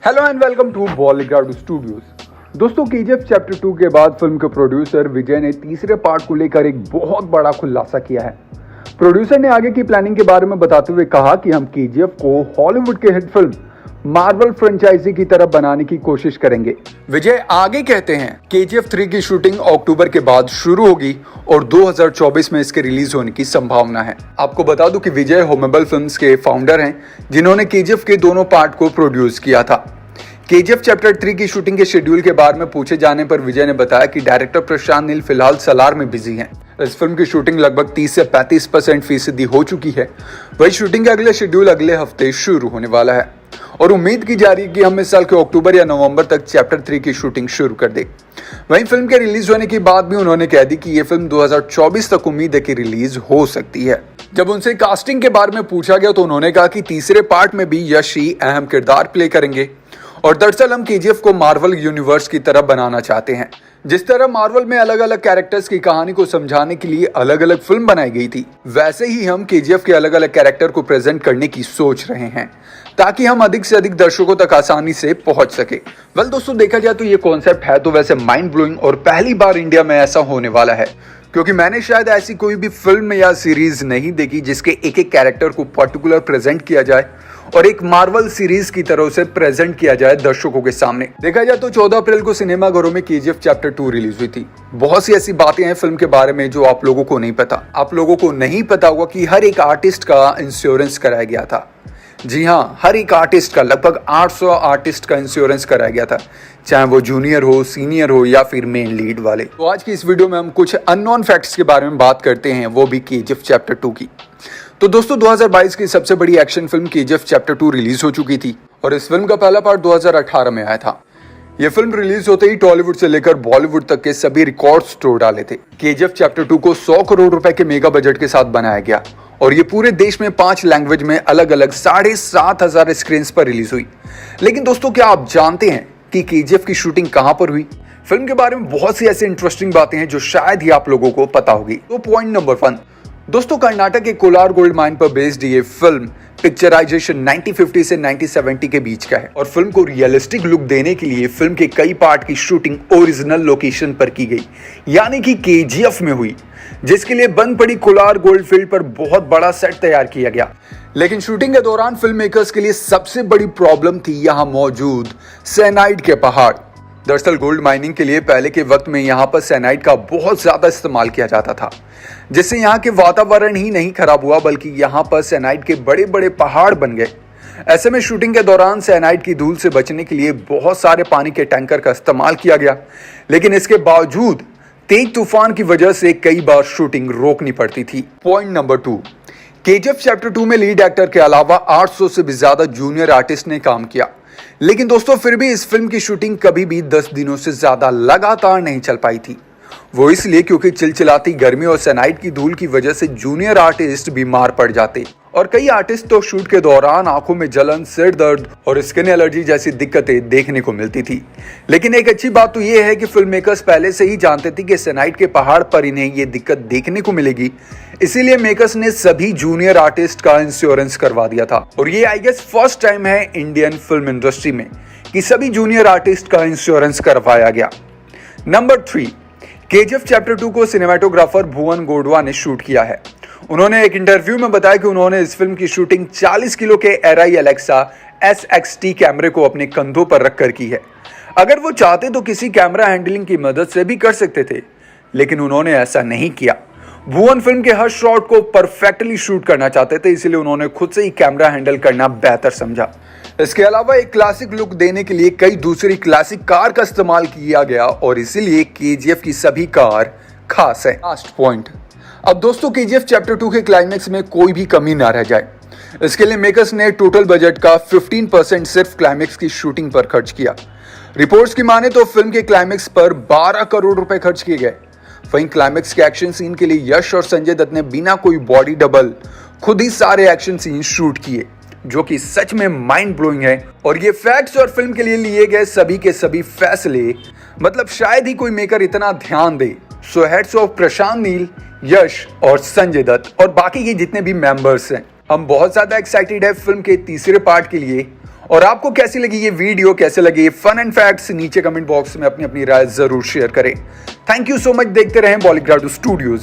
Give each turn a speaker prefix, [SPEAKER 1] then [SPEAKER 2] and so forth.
[SPEAKER 1] Hello and welcome to Bollywood studios. दोस्तों, KGF chapter 2 के बाद फिल्म के प्रोड्यूसर विजय ने तीसरे पार्ट को लेकर एक बहुत बड़ा खुलासा किया है। प्रोड्यूसर ने आगे की प्लानिंग के बारे में बताते हुए कहा कि हम केजीएफ को हॉलीवुड के हिट फिल्म मार्वल फ्रेंचाइजी की तरफ बनाने की कोशिश करेंगे। विजय आगे कहते हैं, केजीएफ 3 की शूटिंग अक्टूबर के बाद शुरू होगी और 2024 में इसके रिलीज होने की संभावना है। आपको बता दूं कि विजय होमेबल फिल्म्स के फाउंडर हैं, जिन्होंने केजीएफ के दोनों पार्ट को प्रोड्यूस किया था। केजीएफ चैप्टर 3 की शूटिंग के शेड्यूल के बारे में पूछे जाने पर विजय ने बताया कि डायरेक्टर प्रशांत नील फिलहाल सलार में बिजी हैं। इस फिल्म की शूटिंग लगभग 30 से 35% फीसदी हो चुकी है। वही शूटिंग का अगला शेड्यूल अगले हफ्ते शुरू होने वाला है और उम्मीद की जा रही है कि हम इस साल के अक्टूबर या नवंबर तक चैप्टर 3 की शूटिंग शुरू कर दे। वहीं फिल्म के रिलीज होने की बात भी उन्होंने कह दी कि ये फिल्म 2024 तक उम्मीद है कि रिलीज हो सकती है। जब उनसे कास्टिंग के बारे में पूछा गया तो उन्होंने कहा कि तीसरे पार्ट में भी यश ही अहम किरदार प्ले करेंगे और दरअसल हम केजीएफ को मार्वल यूनिवर्स की तरह बनाना चाहते हैं। जिस तरह मार्वल में अलग अलग कैरेक्टर्स की कहानी को समझाने के लिए अलग अलग फिल्म बनाई गई थी, वैसे ही हम केजीएफ के अलग अलग कैरेक्टर को प्रेजेंट करने की सोच रहे हैं ताकि हम अधिक से अधिक दर्शकों तक आसानी से पहुंच सके। वेल दोस्तों, देखा जाए तो ये कॉन्सेप्ट है तो वैसे माइंड ब्लोइंग और पहली बार इंडिया में ऐसा होने वाला है, क्योंकि मैंने शायद ऐसी कोई भी फिल्म या सीरीज नहीं देखी जिसके एक एक कैरेक्टर को पर्टिकुलर प्रेजेंट किया जाए और एक मार्वल सीरीज की तरह से प्रेजेंट किया जाए दर्शकों के सामने। देखा जाए तो 14 अप्रैल को सिनेमाघरों में केजीएफ चैप्टर 2 रिलीज हुई थी। बहुत सी ऐसी बातें हैं फिल्म के बारे में जो आप लोगों को नहीं पता। आप लोगों को नहीं पता होगा कि हर एक आर्टिस्ट का इंश्योरेंस कराया गया था। जी हाँ, हर एक आर्टिस्ट का, लगभग 800 आर्टिस्ट का इंश्योरेंस कराया गया था, चाहे वो जूनियर हो, सीनियर हो या फिर मेन लीड वाले। तो आज की इस वीडियो में हम कुछ अननोन फैक्ट्स के बारे में बात करते हैं, वो भी केजीएफ चैप्टर 2 की। तो दोस्तों, 2022 की सबसे बड़ी action film KGF chapter 2 release हो चुकी थी और इस फिल्म का पहला पार्ट 2018 में आया था। यह फिल्म रिलीज होते ही टॉलीवुड से लेकर बॉलीवुड तक के सभी रिकॉर्ड्स तोड़ डाले थे। केजीएफ चैप्टर 2 को 100 करोड़ रुपए के मेगा बजट के साथ बनाया गया और ये पूरे देश में 5 लैंग्वेज में अलग अलग 7,500 स्क्रीन पर रिलीज हुई। लेकिन दोस्तों, क्या आप जानते हैं कि केजीएफ की शूटिंग कहां पर हुई? फिल्म के बारे में बहुत सी ऐसी इंटरेस्टिंग बातें हैं जो शायद ही आप लोगों को पता होगी। तो पॉइंट नंबर 1, दोस्तों, कर्नाटक के कोलार गोल्ड माइन पर बेस्ड ये फिल्म पिक्चराइजेशन 1950 से 1970 के बीच का है और फिल्म को रियलिस्टिक लुक देने के लिए फिल्म के कई पार्ट की शूटिंग ओरिजिनल लोकेशन पर की गई, यानी कि केजीएफ में हुई, जिसके लिए बंद पड़ी कोलार गोल्ड फील्ड पर बहुत बड़ा सेट तैयार किया गया। लेकिन शूटिंग के दौरान फिल्म मेकर्स के लिए सबसे बड़ी प्रॉब्लम थी यहां मौजूद साइनाइड के पहाड़। दरअसल गोल्ड माइनिंग के लिए पहले के वक्त में यहाँ पर साइनाइड का बहुत ज्यादा इस्तेमाल किया जाता था, जिससे यहाँ के वातावरण ही नहीं खराब हुआ बल्कि यहाँ पर साइनाइड के बड़े बड़े पहाड़ बन गए। ऐसे में शूटिंग के दौरान साइनाइड की धूल से बचने के लिए बहुत सारे पानी के टैंकर का इस्तेमाल किया गया, लेकिन इसके बावजूद तेज तूफान की वजह से कई बार शूटिंग रोकनी पड़ती थी। पॉइंट नंबर 2, केजीएफ चैप्टर 2 में लीड एक्टर के अलावा 800 से भी ज्यादा जूनियर आर्टिस्ट ने काम किया, लेकिन दोस्तों फिर भी इस फिल्म की शूटिंग कभी भी 10 दिनों से ज्यादा लगातार नहीं चल पाई थी। वो इसलिए क्योंकि चिलचिलाती गर्मी और साइनाइड की धूल की वजह से जूनियर आर्टिस्ट बीमार पड़ जाते और कई आर्टिस्ट तो शूट के दौरान आंखों में जलन, सिर दर्द और स्किन एलर्जी जैसी दिक्कतें देखने को मिलती थी। लेकिन एक अच्छी बात तो ये है कि फिल्म मेकर्स पहले से ही जानते थे कि साइनाइड के पहाड़ पर इन्हें ये दिक्कत देखने को मिलेगी, इसीलिए मेकर्स ने सभी जूनियर आर्टिस्ट का इंश्योरेंस करवा दिया था। और ये आई गेस फर्स्ट टाइम है इंडियन फिल्म इंडस्ट्री में कि सभी जूनियर आर्टिस्ट का इंश्योरेंस करवाया गया। नंबर 3, केजीएफ चैप्टर 2 को सिनेमाटोग्राफर भुवन गोडवा ने शूट किया है। उन्होंने एक इंटरव्यू में बताया कि उन्होंने इस फिल्म की शूटिंग 40 किलो के एराई एलेक्सा SXT कैमरे को अपने कंधों पर रखकर की है। अगर वो चाहते तो किसी कैमरा हैंडलिंग की मदद से भी कर सकते थे, लेकिन उन्होंने ऐसा नहीं किया। भुवन फिल्म के हर शॉट को परफेक्टली शूट करना चाहते थे, इसलिए उन्होंने खुद से ही कैमरा हैंडल करना बेहतर समझा। इसके अलावा एक क्लासिक लुक देने के लिए कई दूसरी क्लासिक कार का इस्तेमाल किया गया और इसीलिए केजीएफ की सभी कार खास है। लास्ट पॉइंट, अब दोस्तों, केजीएफ चैप्टर 2 के क्लाइमेक्स में कोई भी कमी ना रह जाए, इसके लिए मेकर्स ने टोटल बजट का 15% सिर्फ क्लाइमेक्स की शूटिंग पर खर्च किया। रिपोर्ट्स की माने तो फिल्म के क्लाइमेक्स पर 12 करोड़ रुपए खर्च किए गए। वहीं क्लाइमेक्स के एक्शन सीन के लिए यश और संजय दत्त ने बिना कोई बॉडी डबल खुद ही सारे एक्शन सीन शूट किए, जो कि सच में माइंड ब्लोइंग है। और ये फैक्ट्स और फिल्म के लिए लिए गए सभी के सभी फैसले, मतलब शायद ही कोई मेकर इतना ध्यान दे। सो हेड्स ऑफ प्रशांत नील, यश और संजय दत्त और बाकी के जितने भी मेंबर्स हैं। हम बहुत ज्यादा एक्साइटेड है फिल्म के तीसरे पार्ट के लिए और आपको कैसी लगी ये वीडियो, कैसे लगे ये फन एंड फैक्ट्स, नीचे कमेंट बॉक्स में अपनी अपनी राय जरूर शेयर करें। Thank you so much. देखते रहें बॉलीग्राडो स्टूडियोज।